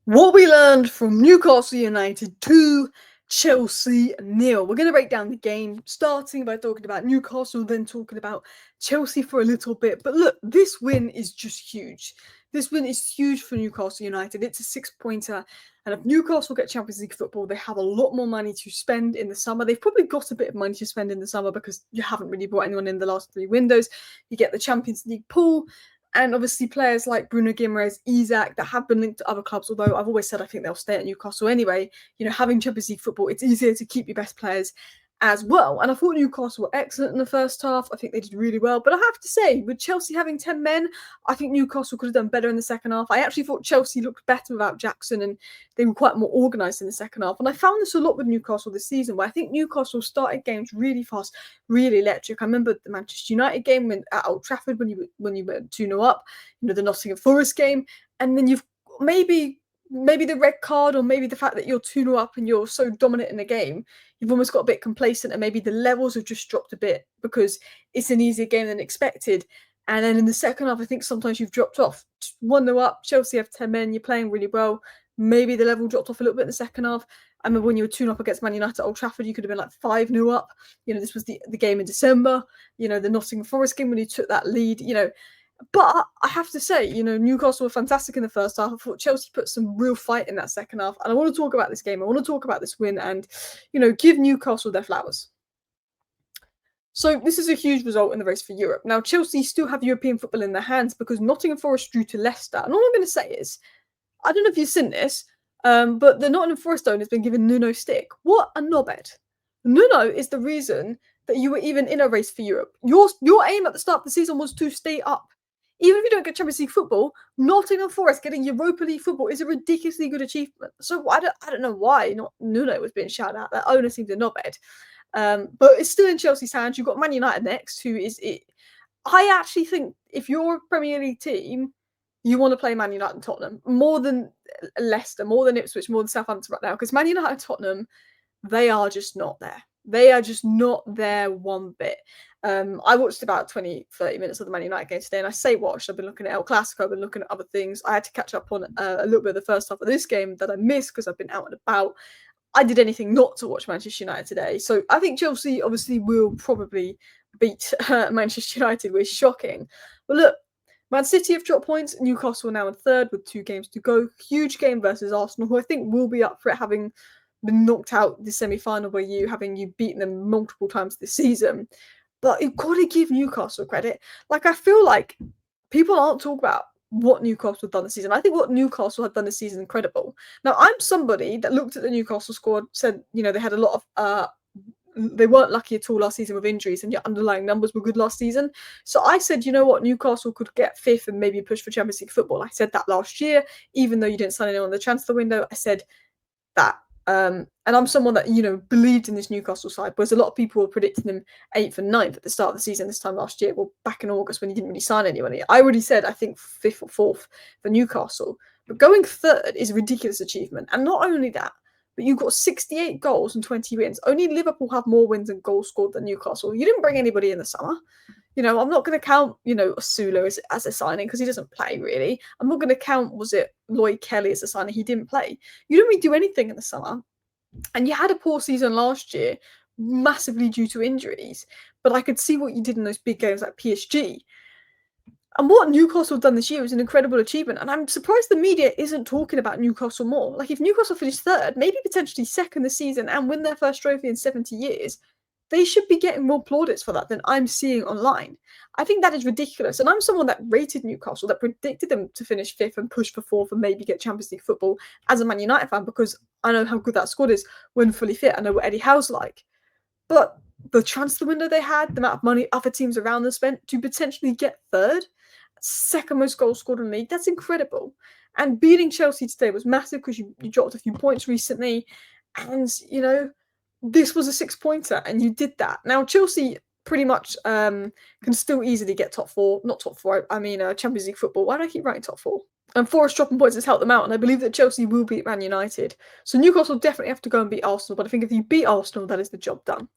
What we learned from Newcastle United to Chelsea nil. We're going to break down the game, starting by talking about Newcastle, then talking about Chelsea for a little bit. But look, this win is just huge. This win is huge for Newcastle United. It's a 6-pointer. And if Newcastle get Champions League football, they have a lot more money to spend in the summer. They've probably got a bit of money to spend in the summer because you haven't really brought anyone in the last 3 windows. You get the Champions League pool. And obviously players like Bruno Guimaraes, Isak, that have been linked to other clubs, although I've always said I think they'll stay at Newcastle anyway. Having Champions League football, it's easier to keep your best players as well. And I thought Newcastle were excellent in the first half. I think they did really well. But I have to say, with Chelsea having 10 men, I think Newcastle could have done better in the second half. I actually thought Chelsea looked better without Jackson, and they were quite more organised in the second half. And I found this a lot with Newcastle this season, where I think Newcastle started games really fast, really electric. I remember the Manchester United game at Old Trafford when you were 2-0 up, the Nottingham Forest game, and then you've maybe the red card, or maybe the fact that you're 2-0 up and you're so dominant in the game, you've almost got a bit complacent, and maybe the levels have just dropped a bit because it's an easier game than expected. And then in the second half, I think sometimes you've dropped off. 1-0 up, Chelsea have 10 men, you're playing really well. Maybe the level dropped off a little bit in the second half. I remember when you were 2-0 up against Man United at Old Trafford, you could have been like 5-0 up. This was the game in December, the Nottingham Forest game when you took that lead, But I have to say, Newcastle were fantastic in the first half. I thought Chelsea put some real fight in that second half. And I want to talk about this game. I want to talk about this win and, give Newcastle their flowers. So this is a huge result in the race for Europe. Now, Chelsea still have European football in their hands because Nottingham Forest drew to Leicester. And all I'm going to say is, I don't know if you've seen this, but the Nottingham Forest owner has been given Nuno stick. What a knobhead. Nuno is the reason that you were even in a race for Europe. Your aim at the start of the season was to stay up. Even if you don't get Champions League football, Nottingham Forest getting Europa League football is a ridiculously good achievement. So I don't know why not Nuno was being shouted at. That owner seems a knobhead. But it's still in Chelsea's hands. You've got Man United next, who is it. I actually think if you're a Premier League team, you want to play Man United and Tottenham more than Leicester, more than Ipswich, more than Southampton right now. Because Man United and Tottenham, they are just not there. They are just not there one bit. I watched about 20, 30 minutes of the Man United game today, and I say watched. I've been looking at El Clasico, I've been looking at other things. I had to catch up on a little bit of the first half of this game that I missed because I've been out and about. I did anything not to watch Manchester United today. So I think Chelsea obviously will probably beat Manchester United, which is shocking. But look, Man City have dropped points. Newcastle are now in third with 2 games to go. Huge game versus Arsenal, who I think will be up for it, having been knocked out the semi-final by you, having you beaten them multiple times this season. But you've got to give Newcastle credit. I feel like people aren't talking about what Newcastle have done this season. I think what Newcastle have done this season is incredible. Now, I'm somebody that looked at the Newcastle squad, said, they had a lot of they weren't lucky at all last season with injuries, and your underlying numbers were good last season. So I said, you know what, Newcastle could get 5th and maybe push for Champions League football. I said that last year, even though you didn't sign anyone in the transfer window. I said that. And I'm someone that, believed in this Newcastle side, whereas a lot of people were predicting them 8th and 9th at the start of the season this time last year. Well, back in August when he didn't really sign anyone. I already said, I think 5th or 4th for Newcastle. But going 3rd is a ridiculous achievement. And not only that, but you've got 68 goals and 20 wins. Only Liverpool have more wins and goals scored than Newcastle. You didn't bring anybody in the summer. I'm not going to count, Asulo as a signing because he doesn't play really. I'm not going to count, was it Lloyd Kelly as a signing? He didn't play. You didn't really do anything in the summer. And you had a poor season last year, massively due to injuries. But I could see what you did in those big games like PSG. And what Newcastle have done this year is an incredible achievement. And I'm surprised the media isn't talking about Newcastle more. If Newcastle finish 3rd, maybe potentially 2nd this season and win their first trophy in 70 years, they should be getting more plaudits for that than I'm seeing online. I think that is ridiculous. And I'm someone that rated Newcastle, that predicted them to finish 5th and push for 4th and maybe get Champions League football as a Man United fan, because I know how good that squad is when fully fit. I know what Eddie Howe's like. But the transfer window they had, the amount of money other teams around them spent to potentially get 3rd, 2nd most goals scored in the league, that's incredible. And beating Chelsea today was massive because you dropped a few points recently. And, this was a 6-pointer and you did that. Now, Chelsea pretty much can still easily get top 4. Not top 4, I mean Champions League football. Why do I keep writing top 4? And Forest dropping points has helped them out, and I believe that Chelsea will beat Man United. So Newcastle definitely have to go and beat Arsenal, but I think if you beat Arsenal, that is the job done.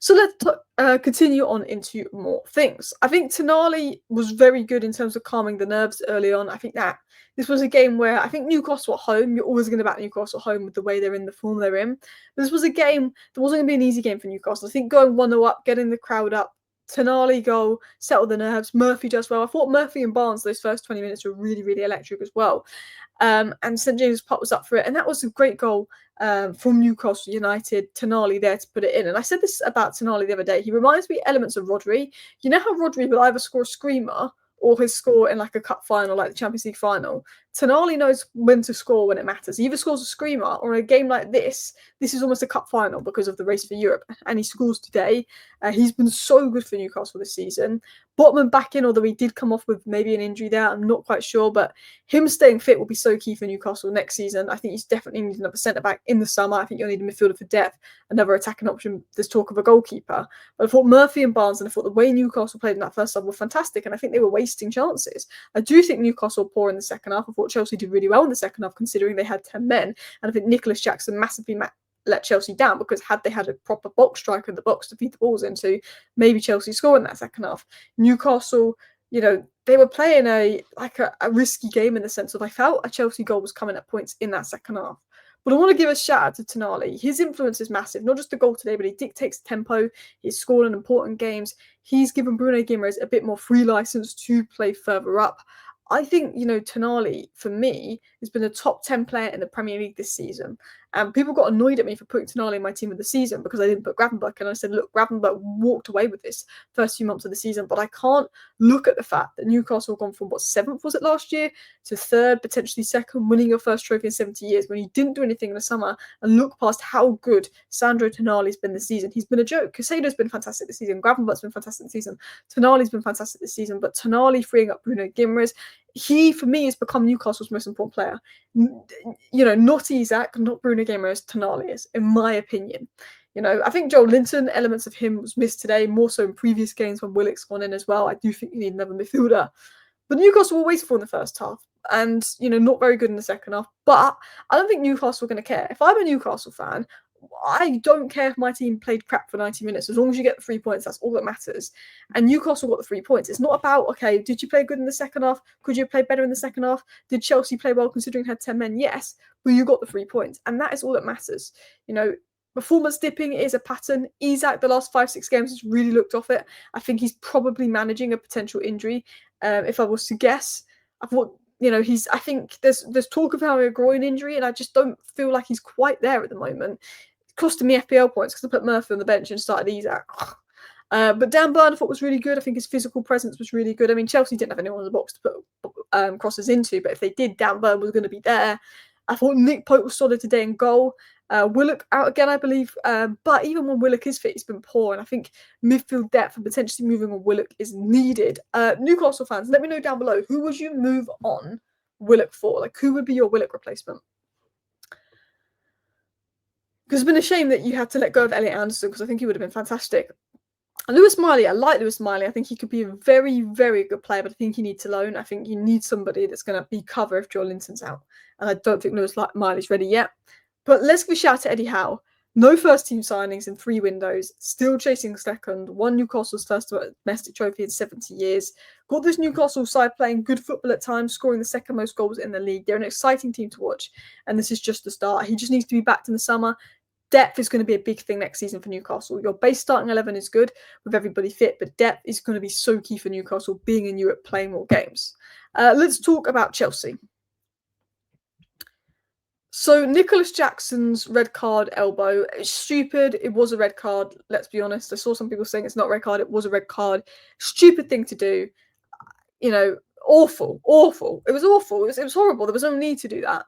So let's continue on into more things. I think Tonali was very good in terms of calming the nerves early on. I think that this was a game where I think Newcastle at home, you're always going to back Newcastle at home with the way they're in, the form they're in. But this was a game that wasn't going to be an easy game for Newcastle. I think going 1-0 up, getting the crowd up, Tonali goal, settle the nerves. Murphy does well. I thought Murphy and Barnes, those first 20 minutes were really, really electric as well. And St James Park was up for it. And that was a great goal from Newcastle United. Tonali there to put it in. And I said this about Tonali the other day. He reminds me elements of Rodri. You know how Rodri will either score a screamer or he'll score in like a cup final, like the Champions League final. Tonali knows when to score when it matters. He either scores a screamer, or in a game like this is almost a cup final because of the race for Europe, and he scores today. He's been so good for Newcastle this season. Botman back in, although he did come off with maybe an injury there, I'm not quite sure, but him staying fit will be so key for Newcastle next season. I think he's definitely need another centre-back in the summer. I think you'll need a midfielder for depth, another attacking option. There's talk of a goalkeeper. But I thought Murphy and Barnes, and I thought the way Newcastle played in that first sub were fantastic, and I think they were wasting chances. I do think Newcastle were poor in the second half. I thought Chelsea did really well in the second half, considering they had 10 men, and I think Nicholas Jackson massively let Chelsea down, because had they had a proper box striker in the box to feed the balls into, maybe Chelsea score in that second half. Newcastle, they were playing a risky game in the sense of I felt a Chelsea goal was coming at points in that second half. But I want to give a shout out to Tonali. His influence is massive, not just the goal today, but he dictates tempo. He's scored in important games. He's given Bruno Guimaraes a bit more free license to play further up. I think, Tonali, for me, has been a top 10 player in the Premier League this season. And people got annoyed at me for putting Tonali in my team of the season because I didn't put Gravenberch. And I said, look, Gravenberch walked away with this first few months of the season. But I can't look at the fact that Newcastle have gone from, 7th was it last year, to 3rd, potentially 2nd, winning your first trophy in 70 years when he didn't do anything in the summer, and look past how good Sandro Tonali's been this season. He's been a joke. Casado's been fantastic this season. Gravenberch's been fantastic this season. Tonali's been fantastic this season. But Tonali freeing up Bruno Guimaraes, he, for me, has become Newcastle's most important player. Not Isak, not Bruno Guimaraes, Tonali is, in my opinion. I think Joel Linton, elements of him was missed today, more so in previous games when Willock's gone in as well. I do think you need another midfielder. But Newcastle were wasteful in the first half and, not very good in the second half. But I don't think Newcastle are going to care. If I'm a Newcastle fan, I don't care if my team played crap for 90 minutes. As long as you get the 3 points, that's all that matters. And Newcastle got the 3 points. It's not about, okay, did you play good in the second half? Could you have played better in the second half? Did Chelsea play well considering you had 10 men? Yes, but you got the 3 points. And that is all that matters. Performance dipping is a pattern. Isak, the last 5-6 games, has really looked off it. I think he's probably managing a potential injury. If I was to guess, I thought, I think there's talk of having a groin injury, and I just don't feel like he's quite there at the moment. Costing me FPL points because I put Murphy on the bench and started Isak. But Dan Burn I thought was really good. I think his physical presence was really good. I mean, Chelsea didn't have anyone in the box to put crosses into, but if they did, Dan Burn was going to be there. I thought Nick Pope was solid today in goal. Willock out again, I believe. But even when Willock is fit, he's been poor. And I think midfield depth and potentially moving on Willock is needed. Newcastle fans, let me know down below, who would you move on Willock for? Like, who would be your Willock replacement? Because it's been a shame that you had to let go of Elliot Anderson, because I think he would have been fantastic. Lewis Miley, I like Lewis Miley. I think he could be a very, very good player, but I think he needs a loan. I think you need somebody that's going to be cover if Joel Linton's out. And I don't think Lewis Miley's ready yet. But let's give a shout out to Eddie Howe. No first team signings in 3 windows, still chasing second, won Newcastle's first domestic trophy in 70 years. Got this Newcastle side playing good football at times, scoring the second most goals in the league. They're an exciting team to watch, and this is just the start. He just needs to be backed in the summer. Depth is going to be a big thing next season for Newcastle. Your base starting 11 is good with everybody fit, but depth is going to be so key for Newcastle being in Europe, playing more games. Let's talk about Chelsea. So Nicholas Jackson's red card elbow, it's stupid. It was a red card, let's be honest. I saw some people saying it's not a red card. It was a red card. Stupid thing to do. Awful. It was awful. It was horrible. There was no need to do that.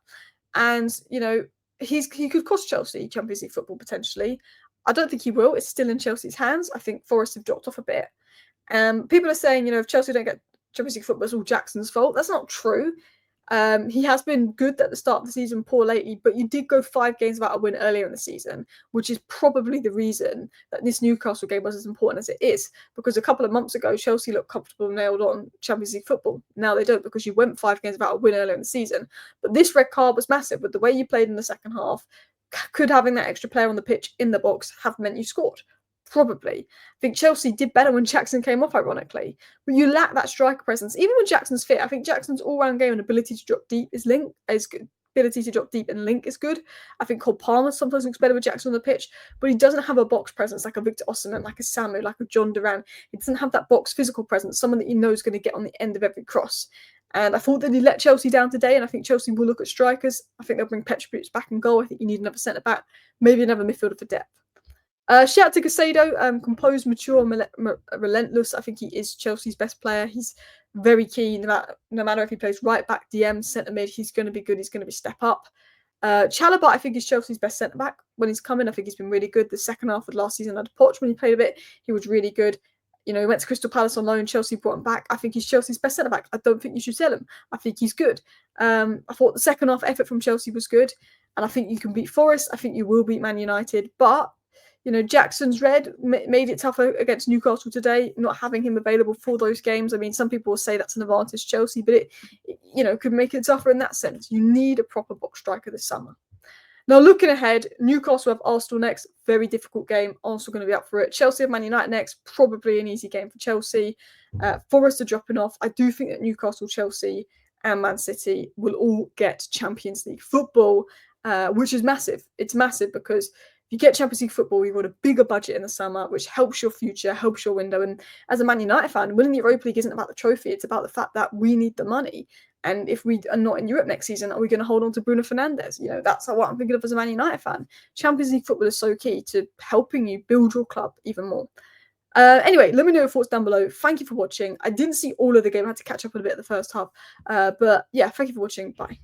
And, he could cost Chelsea Champions League football potentially. I don't think he will. It's still in Chelsea's hands. I think Forest have dropped off a bit. People are saying, if Chelsea don't get Champions League football, it's all Jackson's fault. That's not true. He has been good at the start of the season, poor lately, but you did go 5 games without a win earlier in the season, which is probably the reason that this Newcastle game was as important as it is, because a couple of months ago, Chelsea looked comfortable and nailed on Champions League football. Now they don't, because you went 5 games without a win earlier in the season. But this red card was massive. With the way you played in the second half, could having that extra player on the pitch in the box have meant you scored? Probably. I think Chelsea did better when Jackson came off, ironically. But you lack that striker presence. Even when Jackson's fit, I think Jackson's all-round game and ability to drop deep is good. Ability to drop deep and link is good. I think Cole Palmer sometimes looks better with Jackson on the pitch, but he doesn't have a box presence like a Victor Osimhen, like a Samu, like a John Duran. He doesn't have that box physical presence, someone that you know is going to get on the end of every cross. And I thought that he let Chelsea down today, and I think Chelsea will look at strikers. I think they'll bring Petrovic back in goal. I think you need another centre-back, maybe another midfielder for depth. Shout out to Casado, composed, mature, relentless. I think he is Chelsea's best player. He's very keen. No matter if he plays right back, DM, centre mid, he's going to be good. He's going to be step up. Chalobah, I think, is Chelsea's best centre back when he's coming. I think he's been really good. The second half of last season under Poch, when he played a bit, he was really good. You know, he went to Crystal Palace on loan. Chelsea brought him back. I think he's Chelsea's best centre back. I don't think you should sell him. I think he's good. I thought the second half effort from Chelsea was good, and I think you can beat Forest. I think you will beat Man United, but you know, Jackson's red made it tougher against Newcastle today, not having him available for those games. I mean, some people will say that's an advantage Chelsea, but it you know, could make it tougher in that sense. You need a proper box striker this summer. Now, looking ahead, Newcastle have Arsenal next. Very difficult game. Arsenal going to be up for it. Chelsea have Man United next. Probably an easy game for Chelsea. Forest are dropping off. I do think that Newcastle, Chelsea and Man City will all get Champions League football, which is massive. It's massive because you get Champions League football, you've got a bigger budget in the summer, which helps your future, helps your window. And as a Man United fan, winning the Europa League isn't about the trophy. It's about the fact that we need the money. And if we are not in Europe next season, are we going to hold on to Bruno Fernandes? You know, that's what I'm thinking of as a Man United fan. Champions League football is so key to helping you build your club even more. Anyway, let me know your thoughts down below. Thank you for watching. I didn't see all of the game. I had to catch up a bit at the first half. But yeah, thank you for watching. Bye.